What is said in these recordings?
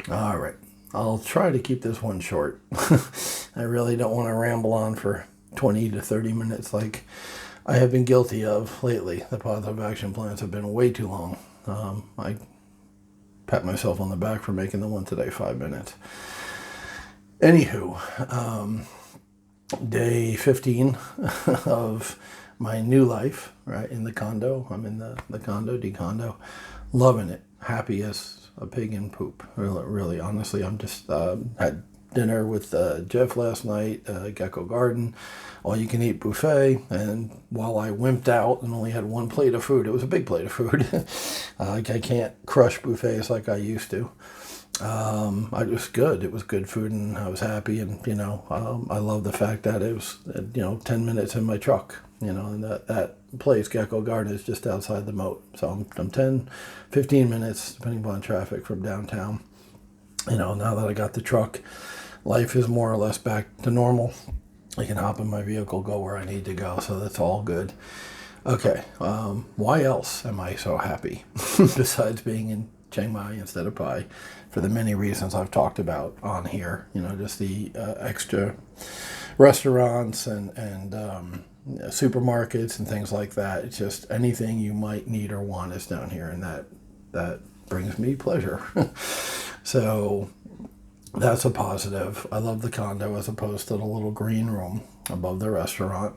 All right. I'll try to keep this one short. I really don't want to ramble on for 20 to 30 minutes like I have been guilty of lately. The positive action plans have been way too long. I pat myself on the back for making the one today 5 minutes. Anywho, day 15 of my new life, right, in the condo. I'm in the condo, decondo, loving it, happy as a pig in poop. Really, honestly, I'm just had dinner with Jeff last night, Gecko Garden, all you can eat buffet. And while I wimped out and only had one plate of food, it was a big plate of food. I can't crush buffets like I used to. I was good. It was good food, and I was happy. And I love the fact that it was 10 minutes in my truck. And that place, Gecko Garden, is just outside the moat. So I'm 10, 15 minutes, depending upon traffic, from downtown. Now that I got the truck, life is more or less back to normal. I can hop in my vehicle, go where I need to go. So that's all good. Okay, why else am I so happy besides being in Chiang Mai instead of Pai? For the many reasons I've talked about on here, just the extra restaurants and supermarkets and things like that. It's just anything you might need or want is down here, and that brings me pleasure. So that's a positive. I love the condo as opposed to the little green room above the restaurant.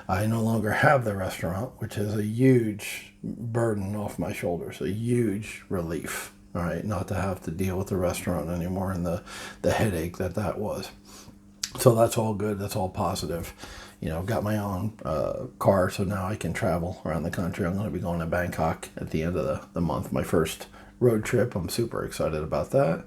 I no longer have the restaurant, which is a huge burden off my shoulders, a huge relief. All right, not to have to deal with the restaurant anymore and the headache that was. So that's all good. That's all positive. Got my own car, so now I can travel around the country. I'm going to be going to Bangkok at the end of the month, my first road trip. I'm super excited about that.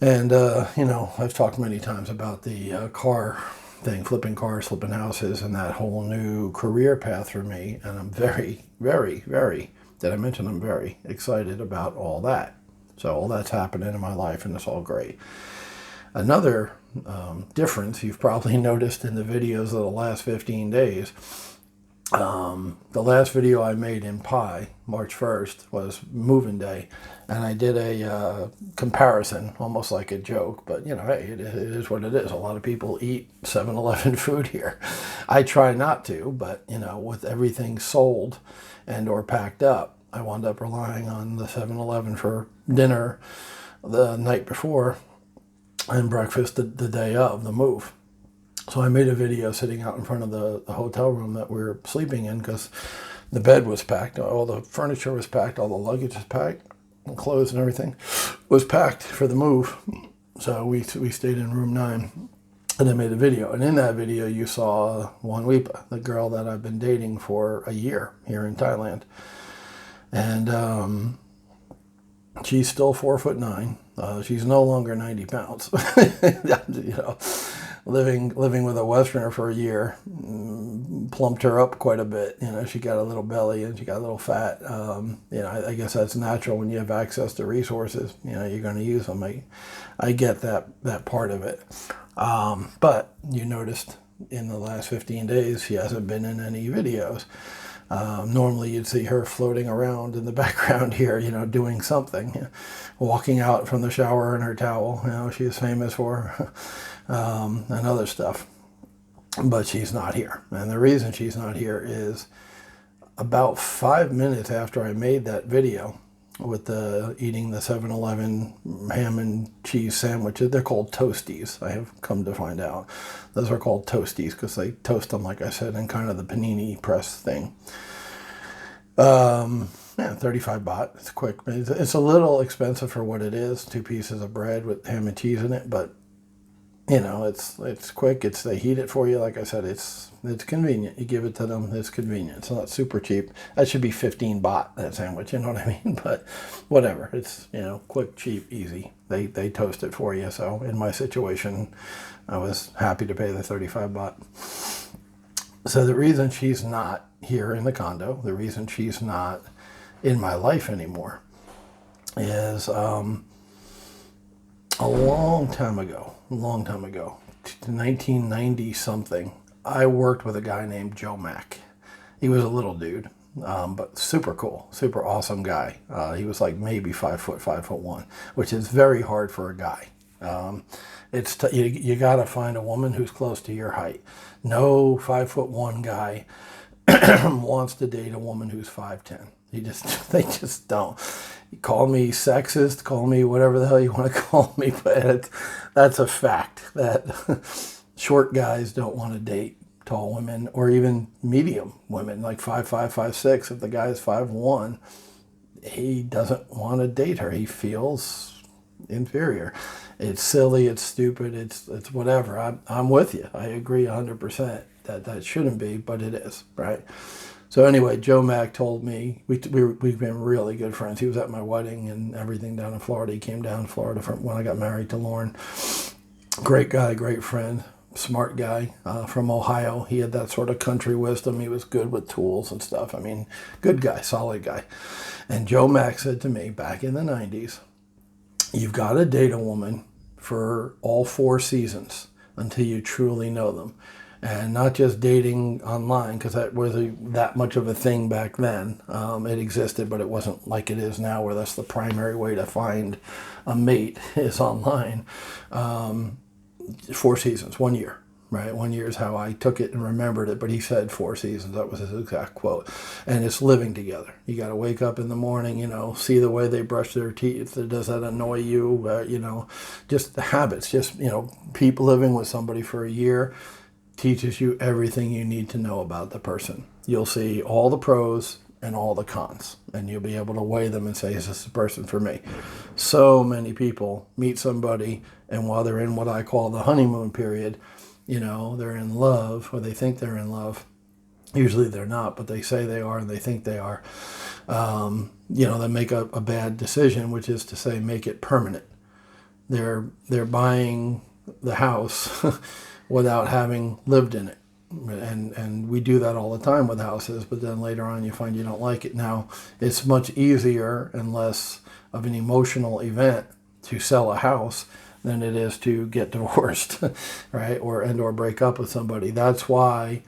And, I've talked many times about the car thing, flipping cars, flipping houses, and that whole new career path for me. And I'm very, very, very, did I mention I'm very excited about all that. So all that's happening in my life, and it's all great. Another difference you've probably noticed in the videos of the last 15 days, the last video I made in Pi, March 1st, was moving day. And I did a comparison, almost like a joke, but hey, it is what it is. A lot of people eat 7-Eleven food here. I try not to, but with everything sold and or packed up, I wound up relying on the 7-Eleven for dinner the night before and breakfast the day of the move. So I made a video sitting out in front of the hotel room that we were sleeping in, because the bed was packed, all the furniture was packed, all the luggage was packed, and clothes and everything was packed for the move. So we stayed in room 9, and I made a video. And in that video, you saw Wanwipa, the girl that I've been dating for a year here in Thailand. And she's still 4'9". She's no longer 90 pounds. Living with a Westerner for a year plumped her up quite a bit. She got a little belly and she got a little fat. I guess that's natural when you have access to resources. You're going to use them. I get that part of it. But you noticed in the last 15 days she hasn't been in any videos. Normally you'd see her floating around in the background here, doing something, walking out from the shower in her towel, she is famous for, and other stuff. But she's not here. And the reason she's not here is about 5 minutes after I made that video with eating the 7-Eleven ham and cheese sandwiches. They're called Toasties, I have come to find out. Those are called Toasties because they toast them, like I said, in kind of the panini press thing. 35 baht. It's quick. It's a little expensive for what it is. 2 pieces of bread with ham and cheese in it, but it's quick. They heat it for you. Like I said, it's convenient. You give it to them. It's convenient. It's not super cheap. That should be 15 baht, that sandwich. You know what I mean? But whatever. It's quick, cheap, easy. They toast it for you. So in my situation, I was happy to pay the 35 baht. So the reason she's not here in the condo, the reason she's not in my life anymore, is a long time ago, 1990 something, I worked with a guy named Joe Mack. He was a little dude. but super cool, super awesome guy. He was like maybe 5 foot, 5'1", which is very hard for a guy. You got to find a woman who's close to your height. No 5'1" guy wants to date a woman who's 5'10". They just don't. Call me sexist, call me whatever the hell you want to call me, but that's a fact that short guys don't want to date tall women or even medium women, like 5'5", 5'6". If the guy is 5'1", he doesn't want to date her. He feels inferior. It's silly, it's stupid, it's whatever. I'm with you. I agree 100% that shouldn't be, but it is, right? So anyway, Joe Mack told me, we've been really good friends. He was at my wedding and everything down in Florida. He came down to Florida when I got married to Lauren. Great guy, great friend, smart guy from Ohio. He had that sort of country wisdom. He was good with tools and stuff. I mean, good guy, solid guy. And Joe Mack said to me back in the 90s, you've got to date a woman for all 4 seasons until you truly know them. And not just dating online, because that was that much of a thing back then. It existed, but it wasn't like it is now, where that's the primary way to find a mate is online. 4 seasons, 1 year, right? 1 year is how I took it and remembered it, but he said 4 seasons. That was his exact quote. And it's living together. You got to wake up in the morning, see the way they brush their teeth. Does that annoy you? Just the habits, people living with somebody for a year teaches you everything you need to know about the person. You'll see all the pros and all the cons, and you'll be able to weigh them and say, is this the person for me? So many people meet somebody, and while they're in what I call the honeymoon period, they're in love, or they think they're in love. Usually they're not, but they say they are and they think they are. They make a bad decision, which is to say, make it permanent. They're buying the house without having lived in it. And we do that all the time with houses, but then later on you find you don't like it. Now, it's much easier and less of an emotional event to sell a house than it is to get divorced, right? Or break up with somebody. That's why,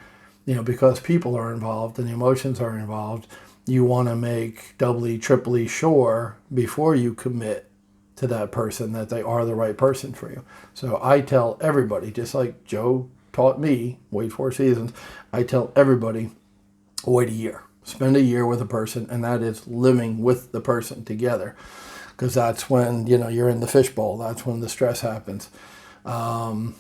because people are involved and emotions are involved, you want to make doubly, triply sure before you commit to that person that they are the right person for you. So I tell everybody, just like Joe taught me, wait 4 seasons, I tell everybody, wait a year. Spend a year with a person, and that is living with the person together. Because that's when, you're in the fishbowl. That's when the stress happens. And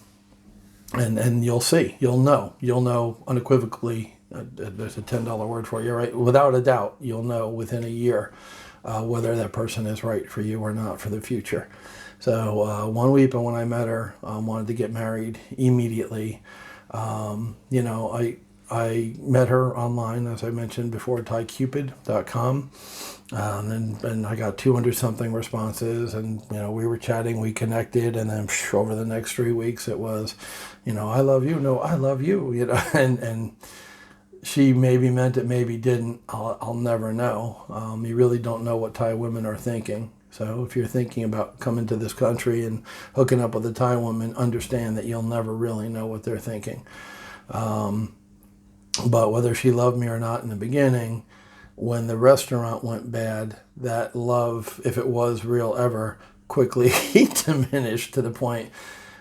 you'll see. You'll know unequivocally. There's a $10 word for you, right? Without a doubt, you'll know within a year whether that person is right for you or not for the future. So one week when I met her, wanted to get married immediately. I met her online, as I mentioned before, ThaiCupid.com. And I got 200 something responses, and we were chatting, we connected, and then over the next 3 weeks it was, I love you, no, I love you, and she maybe meant it, maybe didn't. I'll never know. You really don't know what Thai women are thinking. So if you're thinking about coming to this country and hooking up with a Thai woman, understand that you'll never really know what they're thinking. But whether she loved me or not in the beginning, when the restaurant went bad, that love, if it was real ever, quickly diminished to the point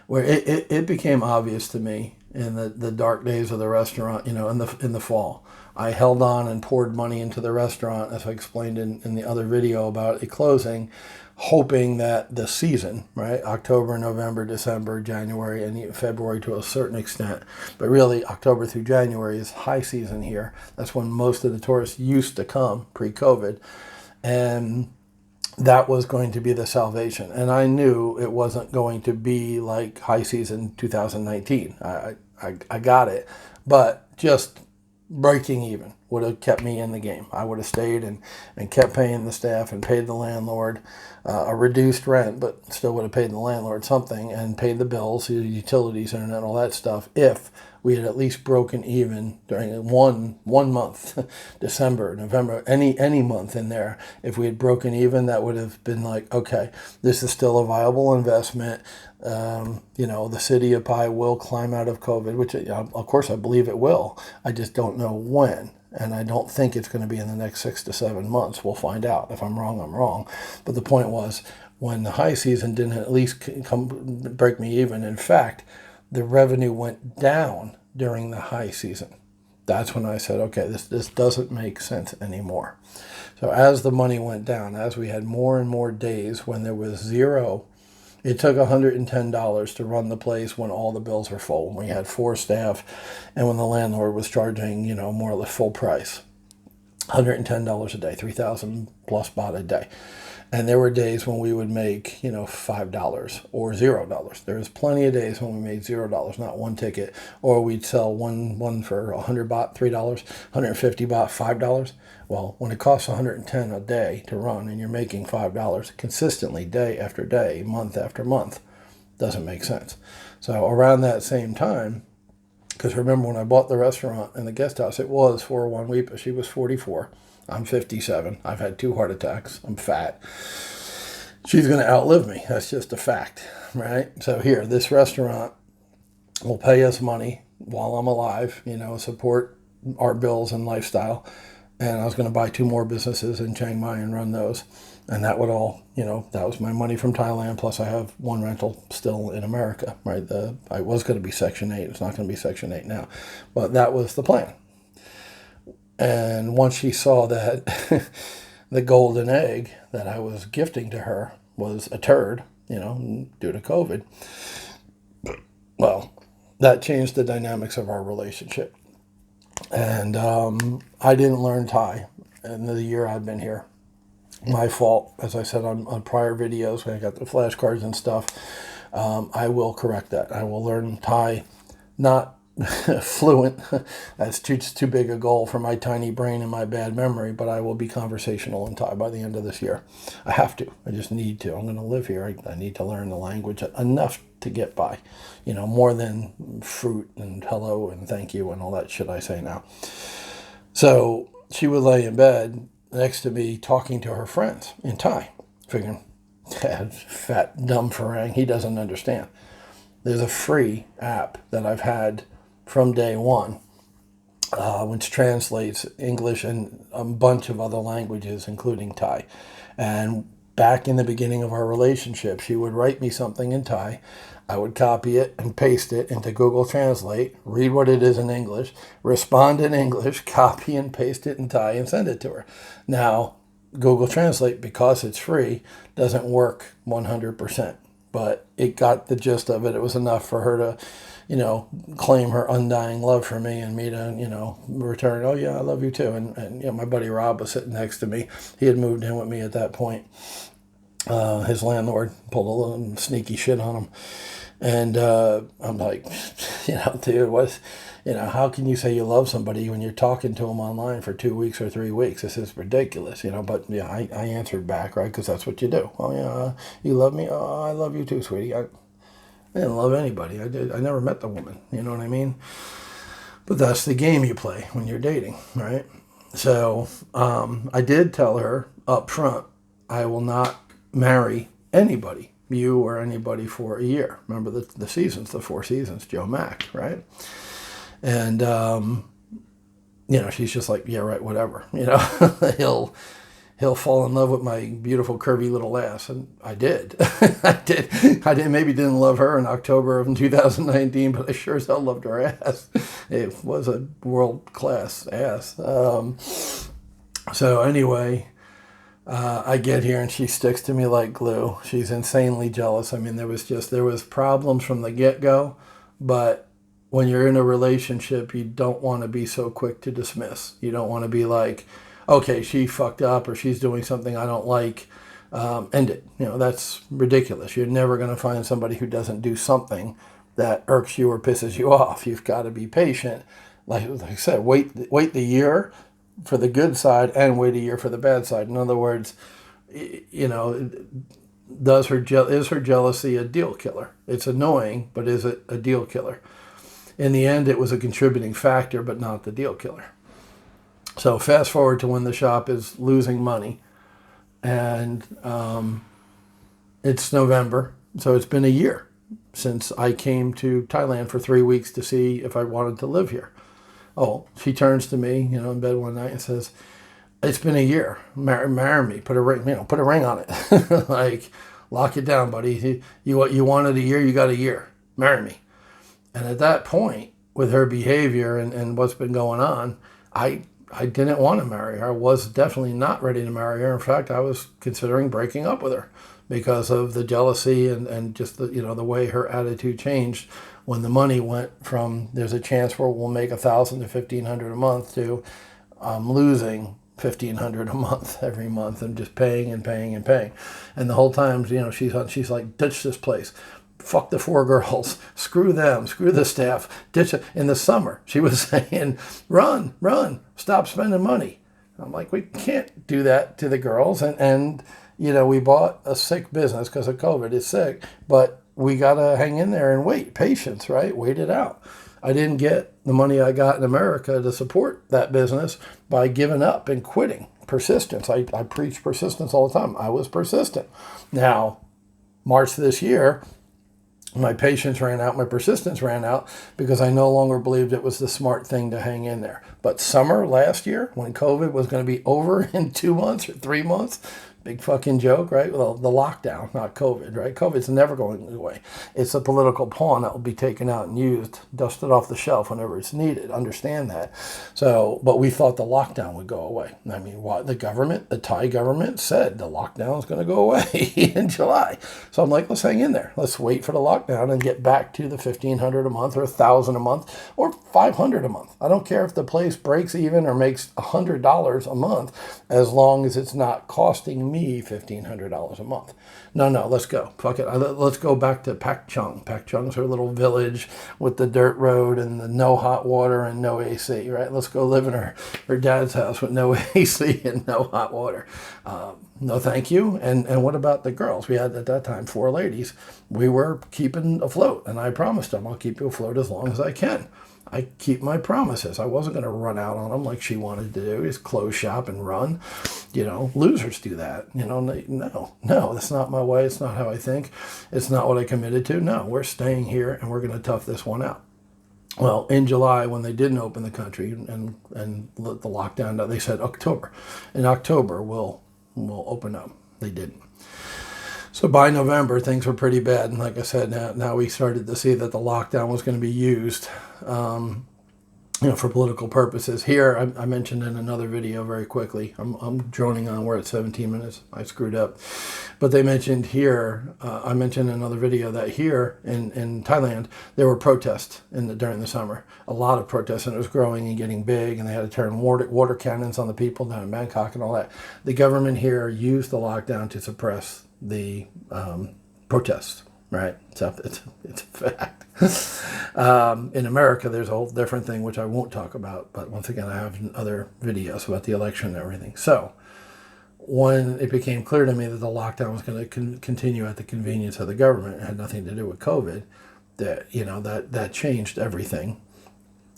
where it became obvious to me in the dark days of the restaurant, in the fall. I held on and poured money into the restaurant, as I explained in the other video about it closing, hoping that the season, right, October, November, December, January, and even February to a certain extent, but really October through January is high season here. That's when most of the tourists used to come pre-COVID, and that was going to be the salvation. And I knew it wasn't going to be like high season 2019. I got it, but just breaking even would have kept me in the game. I would have stayed and kept paying the staff and paid the landlord a reduced rent, but still would have paid the landlord something and paid the bills, the utilities, internet, all that stuff, if we had at least broken even during one month, December, November, any month in there. If we had broken even, that would have been like, okay, this is still a viable investment. The city of Pai will climb out of COVID, which of course I believe it will. I just don't know when. And I don't think it's going to be in the next 6 to 7 months. We'll find out. If I'm wrong, I'm wrong. But the point was, when the high season didn't at least come break me even. In fact, the revenue went down during the high season. That's when I said, okay, this doesn't make sense anymore. So as the money went down, as we had more and more days when there was zero, it took $110 to run the place when all the bills were full, when we had 4 staff, and when the landlord was charging, more or less full price. $110 a day, 3,000 plus baht a day. And there were days when we would make, $5 or $0. There was plenty of days when we made $0, not one ticket, or we'd sell one for 100 baht, $3, 150 baht, $5. Well, when it costs 110 a day to run and you're making $5 consistently, day after day, month after month, doesn't make sense. So around that same time, because remember when I bought the restaurant and the guest house, it was for one week, but she was 44. I'm 57. I've had 2 heart attacks. I'm fat. She's going to outlive me. That's just a fact, right? So here, this restaurant will pay us money while I'm alive, support our bills and lifestyle. And I was going to buy 2 more businesses in Chiang Mai and run those. And that would all, that was my money from Thailand. Plus I have 1 rental still in America, right? I was going to be Section 8. It's not going to be Section 8 now. But that was the plan. And once she saw that the golden egg that I was gifting to her was a turd, due to COVID, well, that changed the dynamics of our relationship. And I didn't learn Thai in the year I've been here. My fault, as I said on prior videos, when I got the flashcards and stuff. I will correct that. I will learn Thai, not fluent. That's too big a goal for my tiny brain and my bad memory, but I will be conversational in Thai by the end of this year. I have to. I just need to. I'm going to live here. I need to learn the language enough to get by, more than fruit and hello and thank you and all that shit I say now. So she would lay in bed next to me talking to her friends in Thai, figuring, fat, dumb Farang, he doesn't understand. There's a free app that I've had from day one, which translates English and a bunch of other languages, including Thai. And back in the beginning of our relationship, she would write me something in Thai. I would copy it and paste it into Google Translate, read what it is in English, respond in English, copy and paste it in Thai, and send it to her. Now, Google Translate, because it's free, doesn't work 100%. But it got the gist of it. It was enough for her to, claim her undying love for me and me to, return, oh yeah, I love you too. And my buddy Rob was sitting next to me. He had moved in with me at that point. His landlord pulled a little sneaky shit on him. And I'm like, dude, how can you say you love somebody when you're talking to them online for 2 weeks or 3 weeks? This is ridiculous, But yeah, I answered back, right? Because that's what you do. Oh yeah, you love me? Oh, I love you too, sweetie. I didn't love anybody. I never met the woman. You know what I mean? But that's the game you play when you're dating, right? So I did tell her up front, I will not marry anybody, you or anybody, for a year. Remember the seasons, the 4 seasons, Joe Mack, right? And, she's just like, yeah, right, whatever. He'll fall in love with my beautiful, curvy little ass. And I did. Maybe didn't love her in October of 2019, but I sure as hell loved her ass. It was a world-class ass. So anyway, I get here and she sticks to me like glue. She's insanely jealous. I mean, there was problems from the get-go, but when you're in a relationship, you don't want to be so quick to dismiss. You don't want to be like, okay, she fucked up or she's doing something I don't like, end it. That's ridiculous. You're never going to find somebody who doesn't do something that irks you or pisses you off. You've got to be patient. Like I said, wait the year for the good side and wait a year for the bad side. In other words, is her jealousy a deal killer? It's annoying, but is it a deal killer? In the end, it was a contributing factor, but not the deal killer. So fast forward to when the shop is losing money, and it's November, so it's been a year since I came to Thailand for 3 weeks to see if I wanted to live here. Oh, she turns to me, in bed one night and says, "It's been a year. Marry me. Put a ring, put a ring on it. Like, lock it down, buddy. You wanted a year, you got a year. Marry me." And at that point, with her behavior and what's been going on, I didn't want to marry her. I was definitely not ready to marry her. In fact, I was considering breaking up with her because of the jealousy and just the way her attitude changed when the money went from there's a chance where we'll make 1,000 to 1,500 a month to I'm losing 1,500 a month every month and just paying and paying and paying. And the whole time, she's like, ditch this place. Fuck the 4 girls. Screw them. Screw the staff. Ditch it. In the summer, she was saying, run, stop spending money. I'm like, we can't do that to the girls. And we bought a sick business because of COVID. It's sick, but we got to hang in there and wait. Patience, right? Wait it out. I didn't get the money I got in America to support that business by giving up and quitting. Persistence. I preach persistence all the time. I was persistent. Now, March this year, my patience ran out, my persistence ran out because I no longer believed it was the smart thing to hang in there. But summer last year, when COVID was going to be over in 2 months or 3 months, big fucking joke, right? Well, the lockdown, not COVID, right? COVID's never going away. It's a political pawn that will be taken out and used, dusted off the shelf whenever it's needed. Understand that. So, but we thought the lockdown would go away. I mean, what the Thai government said the lockdown is going to go away in July. So I'm like, let's hang in there. Let's wait for the lockdown and get back to the 1,500 a month or 1,000 a month or 500 a month. I don't care if the place breaks even or makes $100 a month, as long as it's not costing me $1,500 a month. No, let's go. Fuck it. Let's go back to Pak Chung. Pak Chung's her little village with the dirt road and the no hot water and no AC, right? Let's go live in her dad's house with no AC and no hot water. No, thank you. And what about the girls? We had at that time 4 ladies. We were keeping afloat, and I promised them I'll keep you afloat as long as I can. I keep my promises. I wasn't going to run out on them like she wanted to do, is close shop and run. Losers do that. No, that's not my way. It's not how I think. It's not what I committed to. No, we're staying here and we're going to tough this one out. Well, in July, when they didn't open the country and let the lockdown, they said October. In October, we'll open up. They didn't. So by November, things were pretty bad. And like I said, now we started to see that the lockdown was going to be used for political purposes. Here, I mentioned in another video very quickly, I'm droning on, we're at 17 minutes, I screwed up. But they mentioned here, I mentioned in another video that here in Thailand, there were protests during the summer. A lot of protests, and it was growing and getting big, and they had to turn water cannons on the people down in Bangkok and all that. The government here used the lockdown to suppress the protests. Right, so it's a fact. In America, there's a whole different thing, which I won't talk about. But once again, I have other videos about the election and everything. So when it became clear to me that the lockdown was going to continue at the convenience of the government, it had nothing to do with COVID, that changed everything.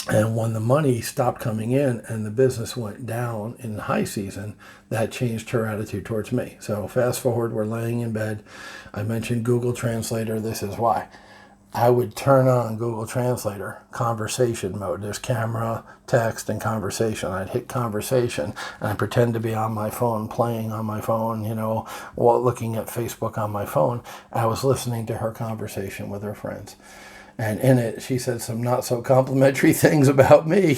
And when the money stopped coming in and the business went down in the high season, that changed her attitude towards me. So fast forward, we're laying in bed. I mentioned Google Translator. This is why. I would turn on Google Translator, conversation mode. There's camera, text, and conversation. I'd hit conversation, and I'd pretend to be on my phone, playing on my phone, while looking at Facebook on my phone. I was listening to her conversation with her friends. And in it, she said some not so complimentary things about me.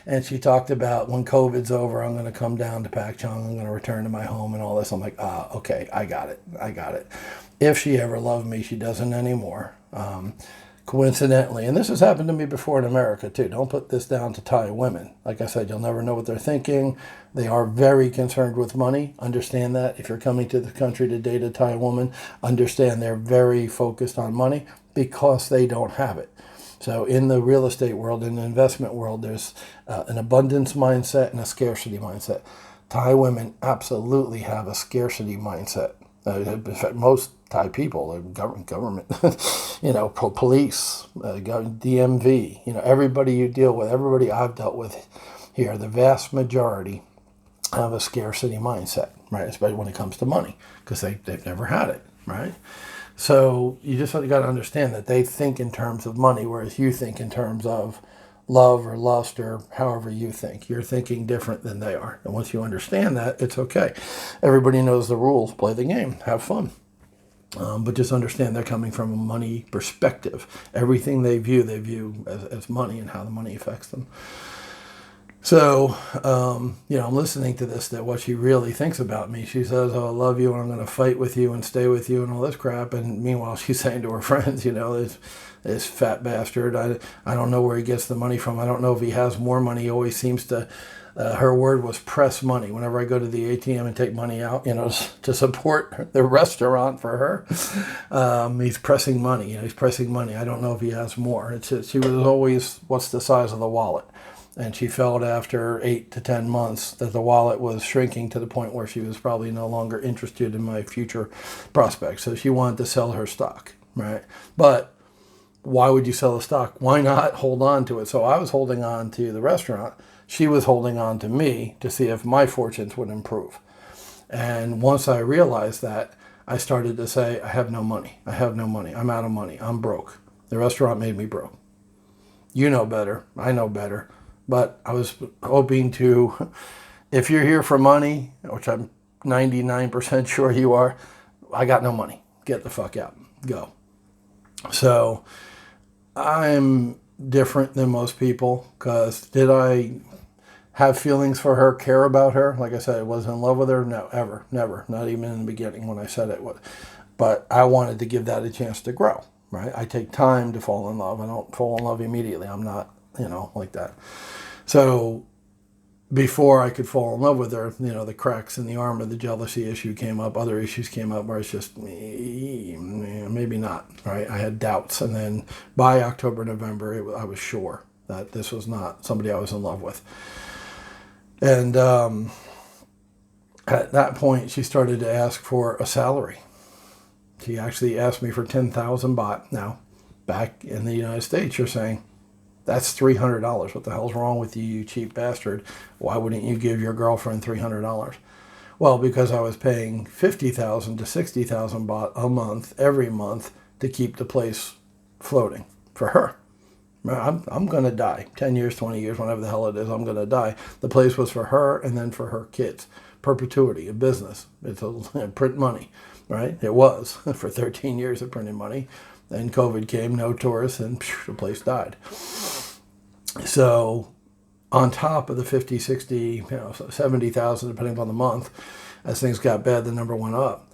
And she talked about when COVID's over, I'm going to come down to Pak Chung. I'm going to return to my home and all this. I'm like, okay, I got it. If she ever loved me, she doesn't anymore. Coincidentally, and this has happened to me before in America too. Don't put this down to Thai women. Like I said, you'll never know what they're thinking. They are very concerned with money. Understand that. If you're coming to the country to date a Thai woman, understand they're very focused on money because they don't have it. So in the real estate world, in the investment world, there's an abundance mindset and a scarcity mindset. Thai women absolutely have a scarcity mindset. In fact, most Thai people, government, police, DMV, everybody you deal with, everybody I've dealt with here, the vast majority have a scarcity mindset, right? Especially when it comes to money, because they've never had it, right? So you just got to understand that they think in terms of money, whereas you think in terms of love or lust or however you think. You're thinking different than they are. And once you understand that, it's okay. Everybody knows the rules. Play the game. Have fun. But just understand they're coming from a money perspective. Everything they view as money and how the money affects them. So, I'm listening to this, that what she really thinks about me. She says, oh, I love you and I'm going to fight with you and stay with you and all this crap. And meanwhile, she's saying to her friends, this fat bastard, I don't know where he gets the money from. I don't know if he has more money. He always seems to, her word was press money. Whenever I go to the ATM and take money out, to support the restaurant for her, he's pressing money. He's pressing money. I don't know if he has more. She was always, what's the size of the wallet? And she felt after 8 to 10 months that the wallet was shrinking to the point where she was probably no longer interested in my future prospects. So she wanted to sell her stock, right? But why would you sell the stock? Why not hold on to it? So I was holding on to the restaurant. She was holding on to me to see if my fortunes would improve. And once I realized that, I started to say, I have no money. I have no money. I'm out of money. I'm broke. The restaurant made me broke. You know better. I know better. But I was hoping to, if you're here for money, which I'm 99% sure you are, I got no money. Get the fuck out. Go. So I'm different than most people, because did I have feelings for her, care about her? Like I said, I was in love with her. No, ever, never. Not even in the beginning when I said it. But I wanted to give that a chance to grow, right? I take time to fall in love. I don't fall in love immediately. I'm not, like that. So before I could fall in love with her, the cracks in the armor, the jealousy issue came up, other issues came up where it's just, maybe not, right? I had doubts. And then by October, November, I was sure that this was not somebody I was in love with. And at that point, she started to ask for a salary. She actually asked me for 10,000 baht. Now, back in the United States, you're saying, that's $300. What the hell's wrong with you, you cheap bastard? Why wouldn't you give your girlfriend $300? Well, because I was paying 50,000 to 60,000 baht a month, every month, to keep the place floating for her. I'm going to die. 10 years, 20 years, whatever the hell it is, I'm going to die. The place was for her and then for her kids. Perpetuity, a business. It's print money, right? It was for 13 years of printing money. Then COVID came, no tourists, and the place died. So on top of the 50, 60, 70,000, depending upon the month, as things got bad, the number went up.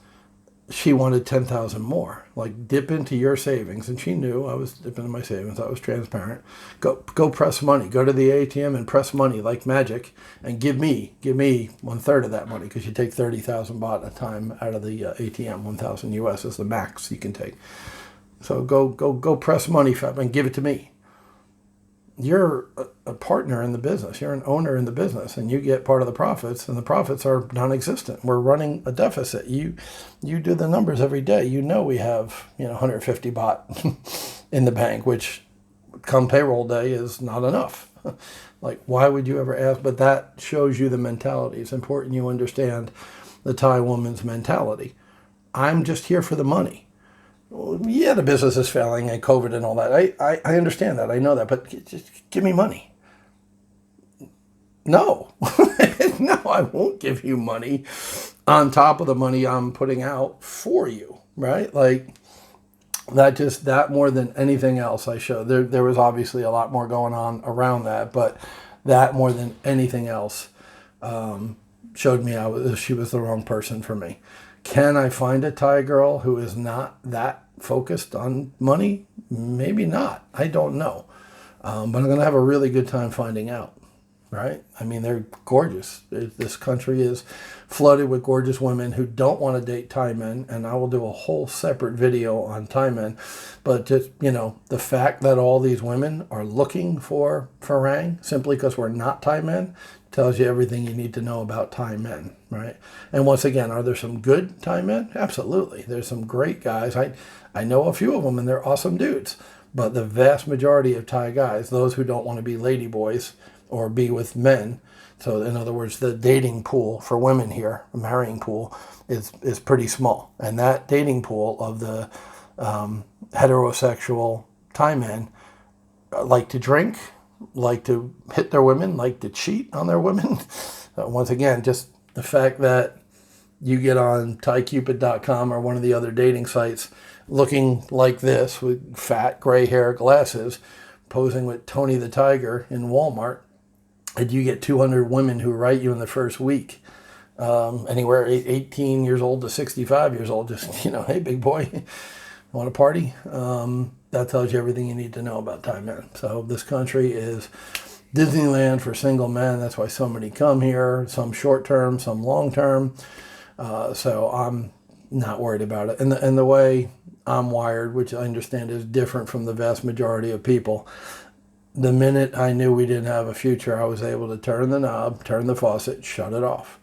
She wanted 10,000 more. Like, dip into your savings. And she knew I was dipping into my savings. I was transparent. Go press money. Go to the ATM and press money like magic. And give me 1/3 of that money, because you take 30,000 baht at a time out of the ATM. 1,000 US is the max you can take. So go press money and give it to me. You're a partner in the business. You're an owner in the business, and you get part of the profits, and the profits are non-existent. We're running a deficit. You do the numbers every day. We have 150 baht in the bank, which come payroll day is not enough. Like, why would you ever ask? But that shows you the mentality. It's important you understand the Thai woman's mentality. I'm just here for the money. Yeah, the business is failing and COVID and all that. I understand that. I know that. But just give me money. No. No, I won't give you money on top of the money I'm putting out for you, right? Like, that more than anything else I showed. There was obviously a lot more going on around that, but that more than anything else showed me she was the wrong person for me. Can I find a Thai girl who is not that focused on money? Maybe not. I don't know. But I'm going to have a really good time finding out, right? I mean, they're gorgeous. This country is flooded with gorgeous women who don't want to date Thai men, and I will do a whole separate video on Thai men. But just, the fact that all these women are looking for Farang simply because we're not Thai men tells you everything you need to know about Thai men, right? And once again, are there some good Thai men? Absolutely. There's some great guys. I know a few of them, and they're awesome dudes. But the vast majority of Thai guys, those who don't want to be lady boys or be with men, so in other words, the dating pool for women here, the marrying pool, is pretty small. And that dating pool of the heterosexual Thai men like to drink, like to hit their women, like to cheat on their women. Once again, just the fact that you get on ThaiCupid.com or one of the other dating sites looking like this with fat gray hair, glasses, posing with Tony the Tiger in Walmart, and you get 200 women who write you in the first week, anywhere 18 years old to 65 years old, just, hey, big boy, want to party? That tells you everything you need to know about Thai men. So this country is Disneyland for single men. That's why so many come here, some short term, some long term. So I'm not worried about it. And the way I'm wired, which I understand is different from the vast majority of people, the minute I knew we didn't have a future, I was able to turn the knob, turn the faucet, shut it off.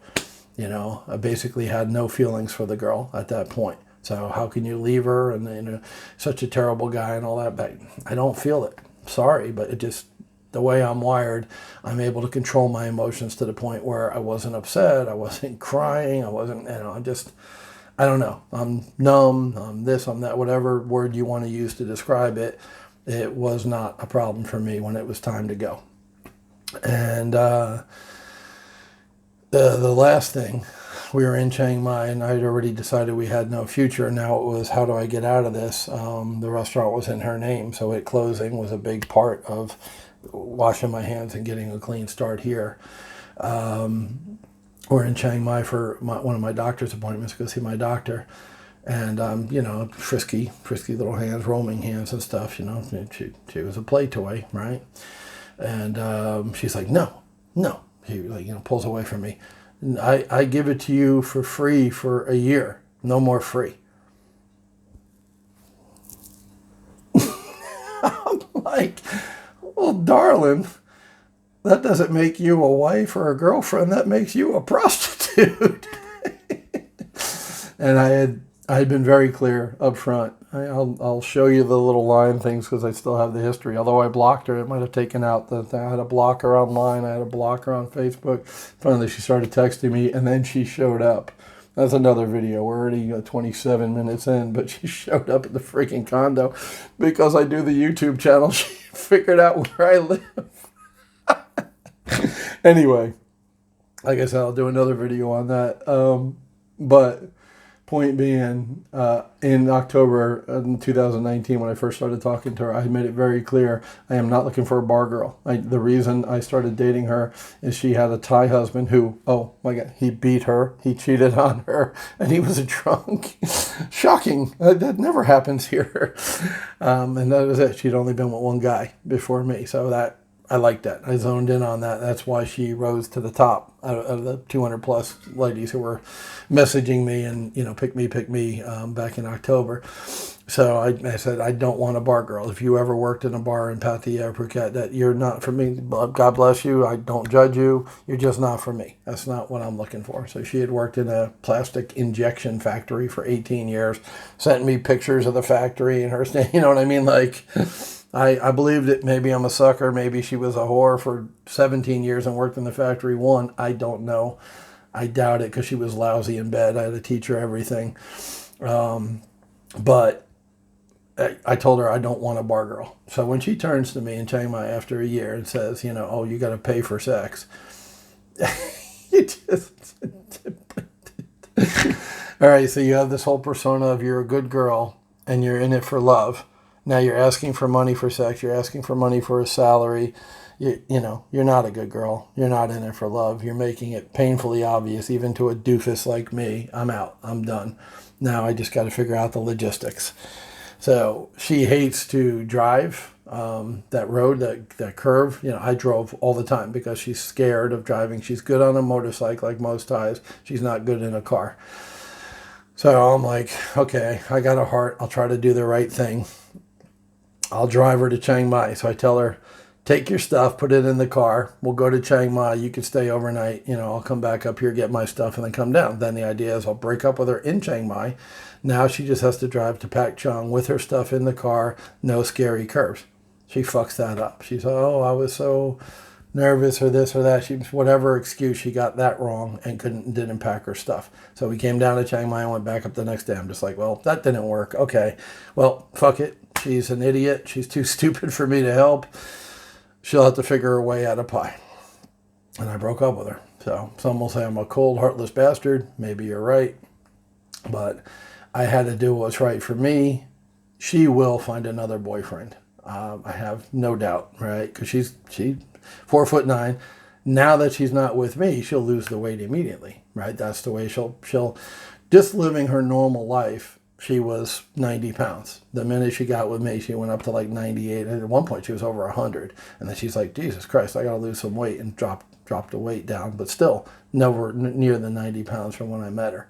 I basically had no feelings for the girl at that point. So how can you leave her and such a terrible guy and all that? But I don't feel it. Sorry, but it just, the way I'm wired, I'm able to control my emotions to the point where I wasn't upset, I wasn't crying, I wasn't, I don't know. I'm numb, I'm this, I'm that, whatever word you want to use to describe it. It was not a problem for me when it was time to go. And the last thing, we were in Chiang Mai, and I had already decided we had no future. Now it was, how do I get out of this? The restaurant was in her name, so it closing was a big part of washing my hands and getting a clean start here. We're in Chiang Mai for one of my doctor's appointments to go see my doctor. And, frisky little hands, roaming hands and stuff, she was a play toy, right? And she's like, no. He pulls away from me. I give it to you for free for a year. No more free. I'm like, well, darling, that doesn't make you a wife or a girlfriend. That makes you a prostitute. And I had been very clear up front. I'll show you the little line things because I still have the history. Although I blocked her, it might have taken out that I had a blocker online. I had a blocker on Facebook. Finally, she started texting me, and then she showed up. That's another video. We're already 27 minutes in, but she showed up at the freaking condo because I do the YouTube channel. She figured out where I live. Anyway, like I said, I'll do another video on that. But point being, in October 2019, when I first started talking to her, I made it very clear I am not looking for a bar girl. The reason I started dating her is she had a Thai husband who, oh my God, he beat her, he cheated on her, and he was a drunk. Shocking. That never happens here. And that was it. She'd only been with one guy before me, so that I liked that. I zoned in on that. That's why she rose to the top out of the 200 plus ladies who were messaging me and, pick me, back in October. So I said, I don't want a bar girl. If you ever worked in a bar in Pattaya, Phuket, that you're not for me. God bless you. I don't judge you. You're just not for me. That's not what I'm looking for. So she had worked in a plastic injection factory for 18 years, sent me pictures of the factory and her staying, you know what I mean? Like, I believed it. Maybe I'm a sucker. Maybe she was a whore for 17 years and worked in the factory one. I don't know. I doubt it because she was lousy in bed. I had to teach her everything. But I told her I don't want a bar girl. So when she turns to me in Chiang Mai after a year and says, oh, you got to pay for sex. You just... All right, so you have this whole persona of you're a good girl and you're in it for love. Now you're asking for money for sex. You're asking for money for a salary. You're not a good girl. You're not in it for love. You're making it painfully obvious, even to a doofus like me. I'm out. I'm done. Now I just got to figure out the logistics. So she hates to drive that road, that curve. I drove all the time because she's scared of driving. She's good on a motorcycle like most Thais. She's not good in a car. So I'm like, okay, I got a heart. I'll try to do the right thing. I'll drive her to Chiang Mai. So I tell her, take your stuff, put it in the car. We'll go to Chiang Mai. You can stay overnight. I'll come back up here, get my stuff, and then come down. Then the idea is I'll break up with her in Chiang Mai. Now she just has to drive to Pak Chong with her stuff in the car. No scary curves. She fucks that up. She's, oh, I was so nervous or this or that. Whatever excuse, she got that wrong and didn't pack her stuff. So we came down to Chiang Mai and went back up the next day. I'm just like, well, that didn't work. Okay, well, fuck it. She's an idiot. She's too stupid for me to help. she'll have to figure her way out of pie. And I broke up with her. So some will say I'm a cold, heartless bastard. Maybe you're right. But I had to do what's right for me. She will find another boyfriend. I have no doubt, right? Because she's 4'9". Now that she's not with me, she'll lose the weight immediately, right? That's the way she'll just living her normal life. She was 90 pounds. The minute she got with me, she went up to like 98. And at one point, she was over 100. And then she's like, Jesus Christ, I got to lose some weight, and dropped the weight down, but still nowhere near the 90 pounds from when I met her.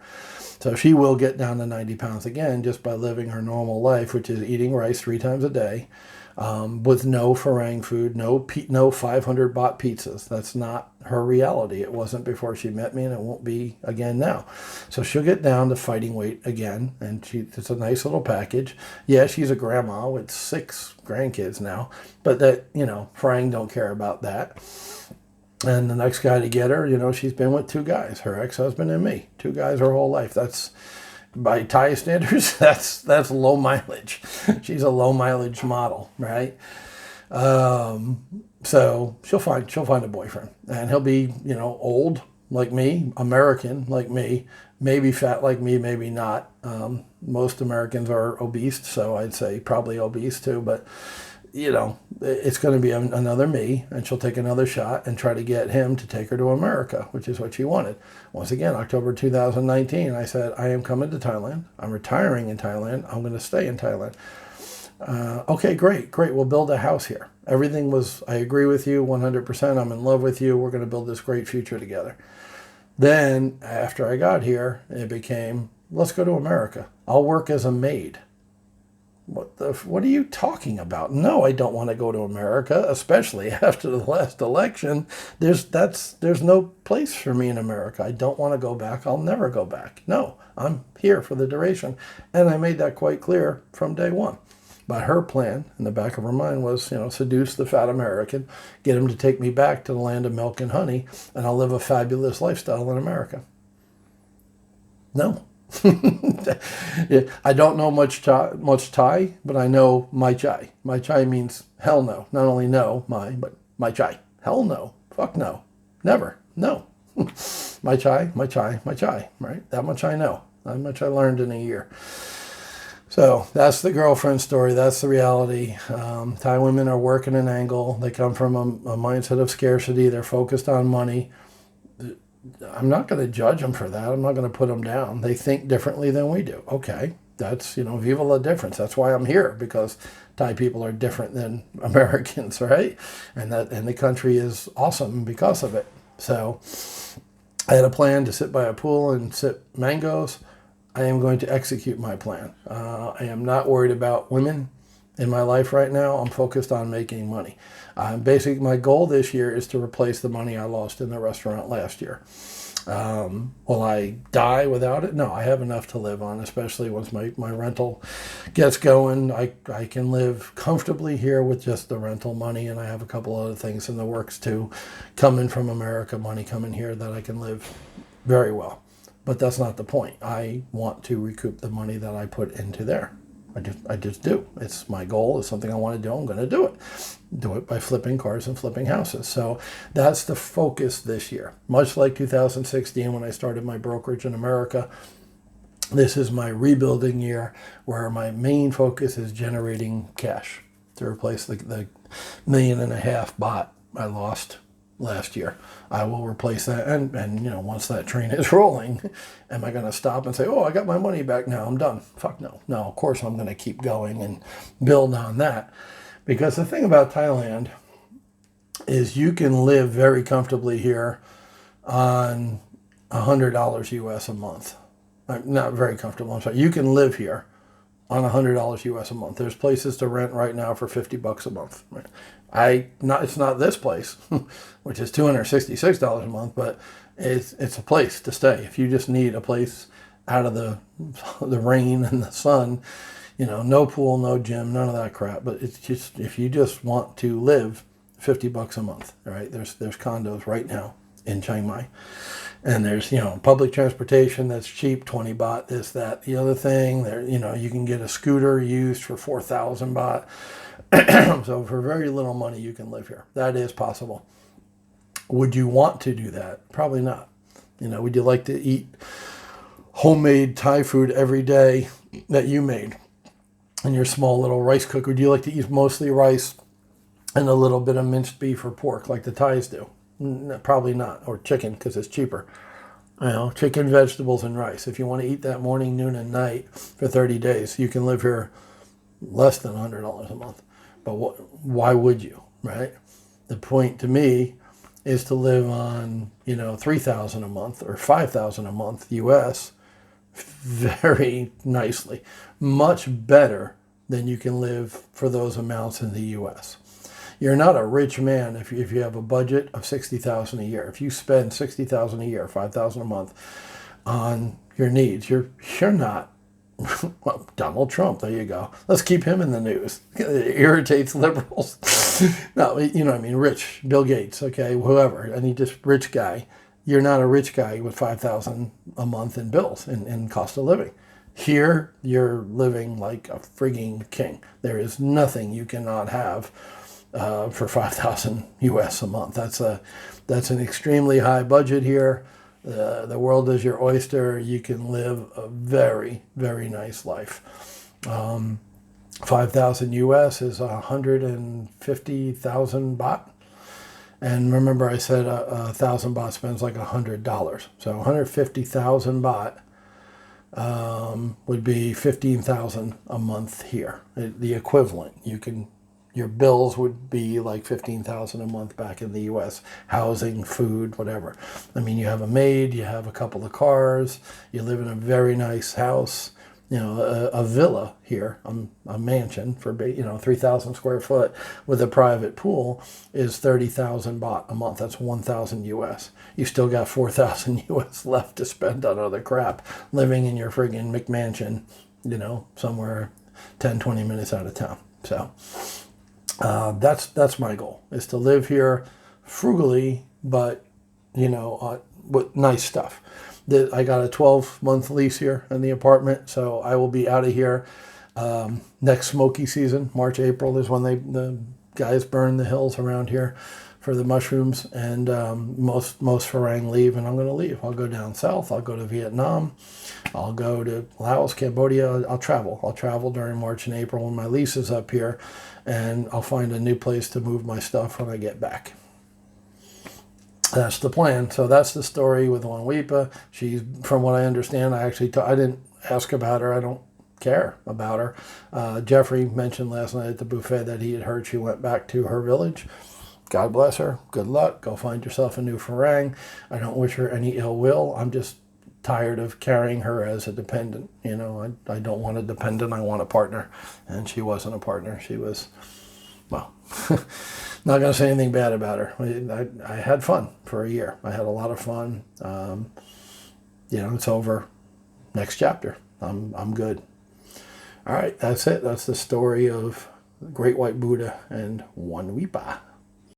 So she will get down to 90 pounds again just by living her normal life, which is eating rice 3 times a day, with no Farang food, no 500 baht pizzas. That's not her reality. It wasn't before she met me, and it won't be again now. So she'll get down to fighting weight again, and it's a nice little package. Yeah, she's a grandma with 6 grandkids now, but that, Farang don't care about that. And the next guy to get her, she's been with 2 guys, her ex-husband and me. 2 guys her whole life. That's, by Thai standards, that's low mileage. She's a low mileage model, right? So she'll find a boyfriend, and he'll be, old like me, American like me, maybe fat like me, maybe not. Most Americans are obese, so I'd say probably obese too, but it's going to be another me, and she'll take another shot and try to get him to take her to America, which is what she wanted. Once again, October 2019, I said, I am coming to Thailand. I'm retiring in Thailand. I'm going to stay in Thailand. Okay, great. We'll build a house here. Everything was, I agree with you 100%. I'm in love with you. We're going to build this great future together. Then, after I got here, it became, let's go to America. I'll work as a maid. What are you talking about? No, I don't want to go to America, especially after the last election. There's no place for me in America. I don't want to go back. I'll never go back. No, I'm here for the duration. And I made that quite clear from day one. But her plan in the back of her mind was, seduce the fat American, get him to take me back to the land of milk and honey, and I'll live a fabulous lifestyle in America. No. I don't know much Thai, but I know my chai. My chai means hell no. Not only no, but my chai. Hell no. Fuck no. Never. No. my chai, right? That much I know. That much I learned in a year. So that's the girlfriend story. That's the reality. Thai women are working an angle. They come from a mindset of scarcity. They're focused on money. I'm not going to judge them for that. I'm not going to put them down. They think differently than we do. Okay, that's, viva la difference. That's why I'm here, because Thai people are different than Americans, right? And the country is awesome because of it. So I had a plan to sit by a pool and sip mangoes. I am going to execute my plan. I am not worried about women in my life right now. I'm focused on making money. Basically, my goal this year is to replace the money I lost in the restaurant last year. Will I die without it? No, I have enough to live on, especially once my rental gets going. I can live comfortably here with just the rental money, and I have a couple other things in the works too, coming from America, money coming here that I can live very well. But that's not the point. I want to recoup the money that I put into there. I just do. It's my goal. It's something I want to do. I'm going to do it. Do it by flipping cars and flipping houses. So that's the focus this year. Much like 2016 when I started my brokerage in America, this is my rebuilding year where my main focus is generating cash to replace the 1.5 million baht I lost last year. I will replace that, and once that train is rolling, am I going to stop and say, oh, I got my money back now, I'm done? Fuck no. No, of course I'm going to keep going and build on that, because the thing about Thailand is you can live very comfortably here on $100 US a month. Not very comfortable, I'm sorry. You can live here on $100 US a month. There's places to rent right now for $50 a month. Right? It's not this place, which is $266 a month, but it's a place to stay. If you just need a place out of the rain and the sun, no pool, no gym, none of that crap. But it's just, if you just want to live, $50 a month. All right, there's condos right now in Chiang Mai, And there's, public transportation that's cheap, 20 baht, this, that, the other thing. There, you can get a scooter used for 4,000 baht. So for very little money, you can live here. That is possible. Would you want to do that? Probably not. Would you like to eat homemade Thai food every day that you made in your small little rice cooker? Would you like to eat mostly rice and a little bit of minced beef or pork like the Thais do? Probably not. Or chicken, because it's cheaper. Chicken, vegetables, and rice. If you want to eat that morning, noon, and night for 30 days, you can live here less than $100 a month. But why would you, right? The point to me is to live on, $3,000 a month or $5,000 a month US very nicely. Much better than you can live for those amounts in the US. You're not a rich man if you have a budget of $60,000 a year. If you spend $60,000 a year, $5,000 a month on your needs, you're not. Well, Donald Trump, there you go. Let's keep him in the news. It irritates liberals. No, rich, Bill Gates, okay, whoever, any just rich guy. You're not a rich guy with $5,000 a month in bills, in cost of living. Here, you're living like a frigging king. There is nothing you cannot have for 5,000 US a month. That's an extremely high budget here. The world is your oyster. You can live a very, very nice life. 5,000 US is 150,000 baht. And remember, I said 1,000 baht spends like $100. So 150,000 baht would be 15,000 a month here. The equivalent. Your bills would be like 15,000 a month back in the U.S. Housing, food, whatever. You have a maid, you have a couple of cars, you live in a very nice house, a villa here, a mansion for 3,000 square foot with a private pool is 30,000 baht a month. That's 1,000 U.S. You still got 4,000 U.S. left to spend on other crap, living in your friggin' McMansion, somewhere 10, 20 minutes out of town. So. That's my goal, is to live here frugally, but, with nice stuff. I got a 12-month lease here in the apartment, so I will be out of here next smoky season. March, April is when the guys burn the hills around here for the mushrooms, and most Farang leave, and I'm going to leave. I'll go down south. I'll go to Vietnam. I'll go to Laos, Cambodia. I'll travel during March and April when my lease is up here, and I'll find a new place to move my stuff when I get back. That's the plan. So that's the story with Wanweepa. She's, from what I understand, I didn't ask about her. I don't care about her. Jeffrey mentioned last night at the buffet that he had heard she went back to her village. God bless her. Good luck. Go find yourself a new Farang. I don't wish her any ill will. I'm just tired of carrying her as a dependent. I don't want a dependent. I want a partner. And she wasn't a partner. She was, well, not going to say anything bad about her. I had fun for a year. I had a lot of fun. It's over. Next chapter. I'm good. All right, that's it. That's the story of the Great White Buddha and Wanweepa.